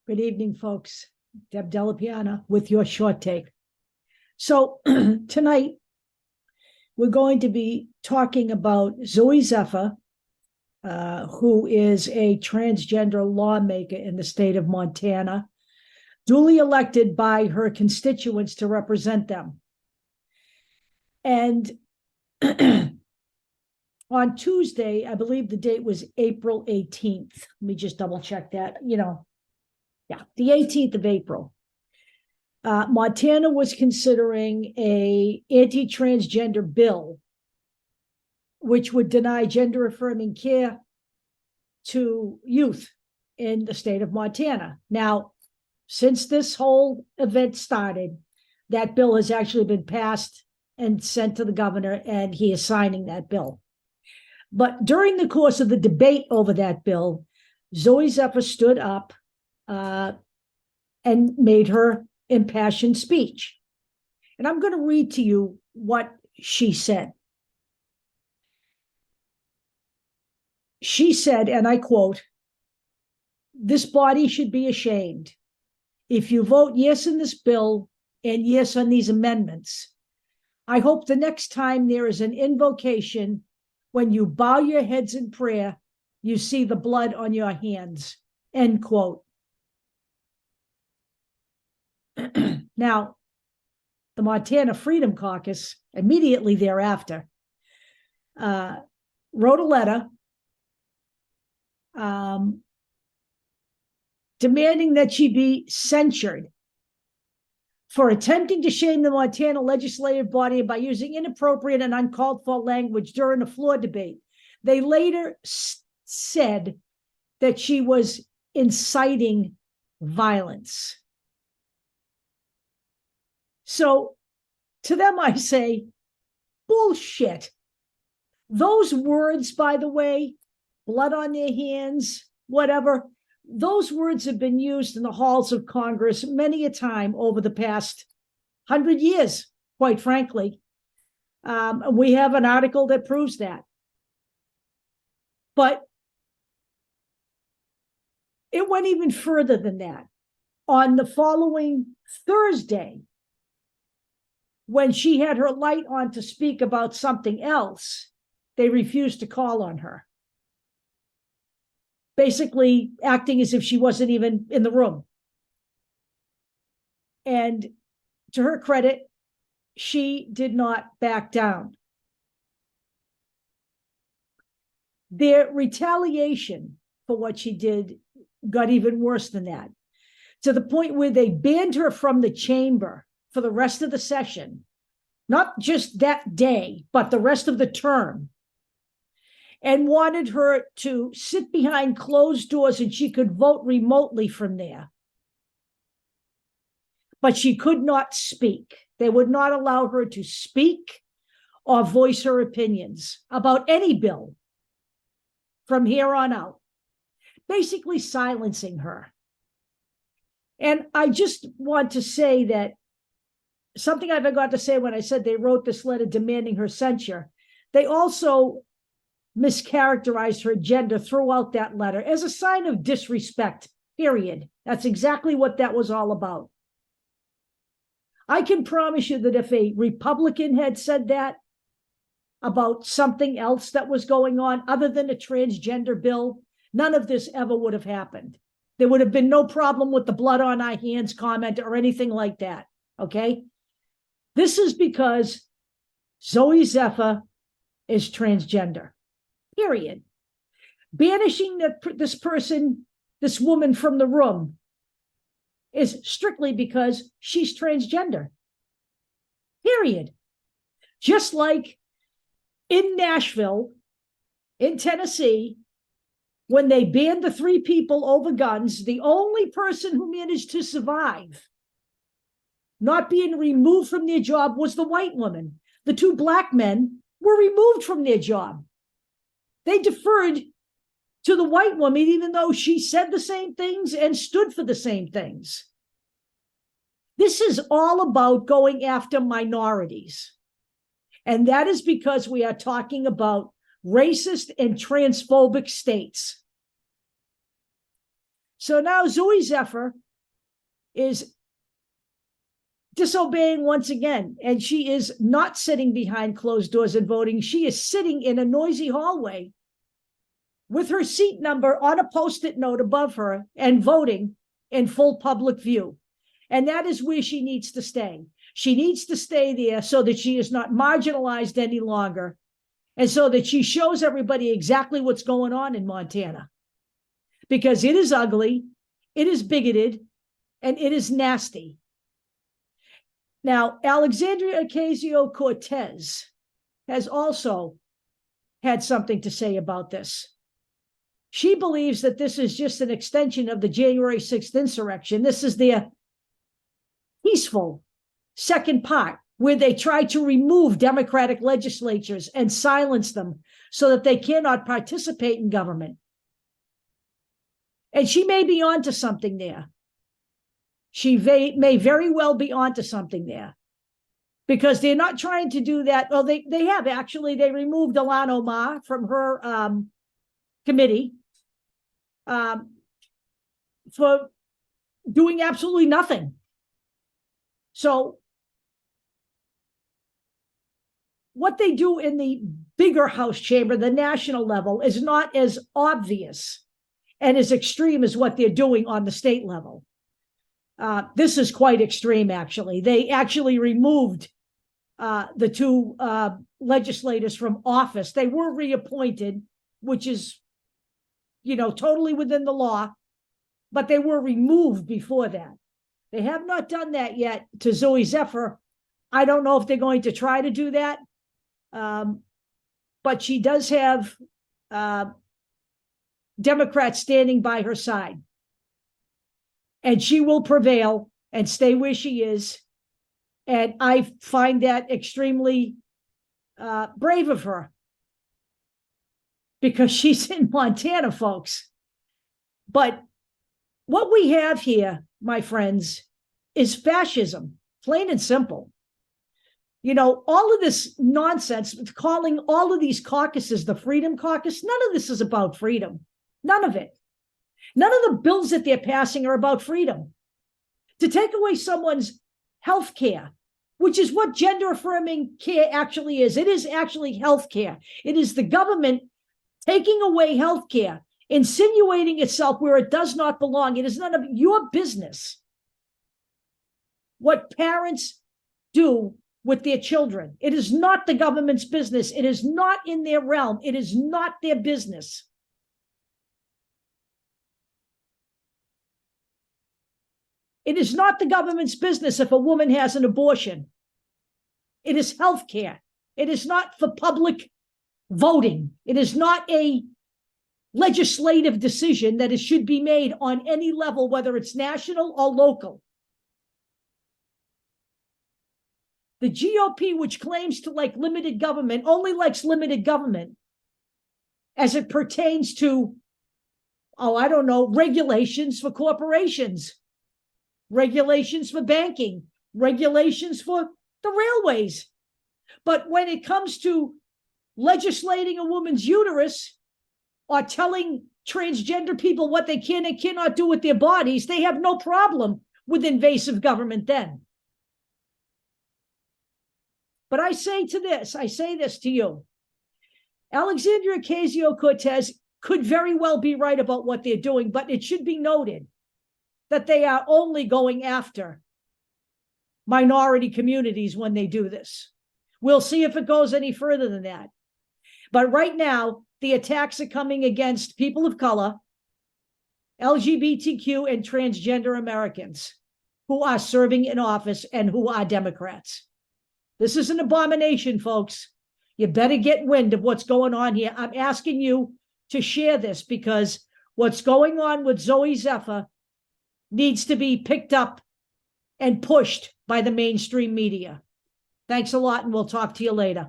Good evening, folks. Deb Delapiana with your short take. So tonight, we're going to be talking about Zooey Zephyr, who is a transgender lawmaker in the state of Montana, duly elected by her constituents to represent them. And on Tuesday, I believe the date was April 18th. Let me just double check that, the 18th of April. Montana was considering a anti-transgender bill, which would deny gender-affirming care to youth in the state of Montana. Now, since this whole event started, that bill has actually been passed and sent to the governor, and he is signing that bill. But during the course of the debate over that bill, Zooey Zephyr stood up and made her impassioned speech. And I'm going to read to you what she said. She said, and I quote, "This body should be ashamed. If you vote yes in this bill and yes on these amendments, I hope the next time there is an invocation, when you bow your heads in prayer, you see the blood on your hands," end quote. Now, the Montana Freedom Caucus, immediately thereafter, wrote a letter demanding that she be censured for attempting to shame the Montana legislative body by using inappropriate and uncalled for language during a floor debate. They later said that she was inciting violence. So to them, I say, bullshit. Those words, by the way, blood on their hands, whatever, those words have been used in the halls of Congress many a time over the past 100 years, quite frankly. We have an article that proves that. But it went even further than that. On the following Thursday, when she had her light on to speak about something else, they refused to call on her, basically acting as if she wasn't even in the room. And to her credit, she did not back down. Their retaliation for what she did got even worse than that, to the point where they banned her from the chamber for the rest of the session, not just that day, but the rest of the term, and wanted her to sit behind closed doors and she could vote remotely from there. But she could not speak. They would not allow her to speak or voice her opinions about any bill from here on out, basically silencing her. And I just want to say that something I forgot to say when I said they wrote this letter demanding her censure, they also mischaracterized her gender throughout that letter as a sign of disrespect, period. That's exactly what that was all about. I can promise you that if a Republican had said that about something else that was going on other than a transgender bill, none of this ever would have happened. There would have been no problem with the blood on our hands comment or anything like that, okay? This is because Zooey Zephyr is transgender, period. Banishing this woman from the room is strictly because she's transgender, period. Just like in Nashville, in Tennessee, when they banned the 3 people over guns, the only person who managed to survive not being removed from their job was the white woman. The 2 black men were removed from their job. They deferred to the white woman, even though she said the same things and stood for the same things. This is all about going after minorities. And that is because we are talking about racist and transphobic states. So now Zooey Zephyr is disobeying once again, and she is not sitting behind closed doors and voting. She is sitting in a noisy hallway with her seat number on a Post-it note above her and voting in full public view. And that is where she needs to stay. She needs to stay there so that she is not marginalized any longer, and so that she shows everybody exactly what's going on in Montana. Because it is ugly, it is bigoted, and it is nasty. Now, Alexandria Ocasio-Cortez has also had something to say about this. She believes that this is just an extension of the January 6th insurrection. This is their peaceful second part, where they try to remove Democratic legislatures and silence them so that they cannot participate in government. And she may be onto something there. She may very well be onto something there, because they're not trying to do that. Well, they have actually. They removed Ilhan Omar from her committee for doing absolutely nothing. So what they do in the bigger House chamber, the national level, is not as obvious and as extreme as what they're doing on the state level. This is quite extreme, actually. They actually removed the two legislators from office. They were reappointed, which is, totally within the law, but they were removed before that. They have not done that yet to Zooey Zephyr. I don't know if they're going to try to do that, but she does have Democrats standing by her side. And she will prevail and stay where she is. And I find that extremely brave of her, because she's in Montana, folks. But what we have here, my friends, is fascism, plain and simple. All of this nonsense, calling all of these caucuses the Freedom Caucus, none of this is about freedom. None of it. None of the bills that they're passing are about freedom. To take away someone's health care, which is what gender-affirming care actually is. It is actually health care. It is the government taking away health care, insinuating itself where it does not belong. It is none of your business what parents do with their children. It is not the government's business. It is not in their realm. It is not their business. It is not the government's business if a woman has an abortion. It is health care. It is not for public voting. It is not a legislative decision that it should be made on any level, whether it's national or local. The GOP, which claims to like limited government, only likes limited government as it pertains to, regulations for corporations, regulations for banking, regulations for the railways. But when it comes to legislating a woman's uterus or telling transgender people what they can and cannot do with their bodies, they have no problem with invasive government then. But I say this to you. Alexandria Ocasio-Cortez could very well be right about what they're doing, but it should be noted that they are only going after minority communities when they do this. We'll see if it goes any further than that. But right now, the attacks are coming against people of color, LGBTQ, and transgender Americans who are serving in office and who are Democrats. This is an abomination, folks. You better get wind of what's going on here. I'm asking you to share this, because what's going on with Zooey Zephyr needs to be picked up and pushed by the mainstream media. Thanks a lot, and we'll talk to you later.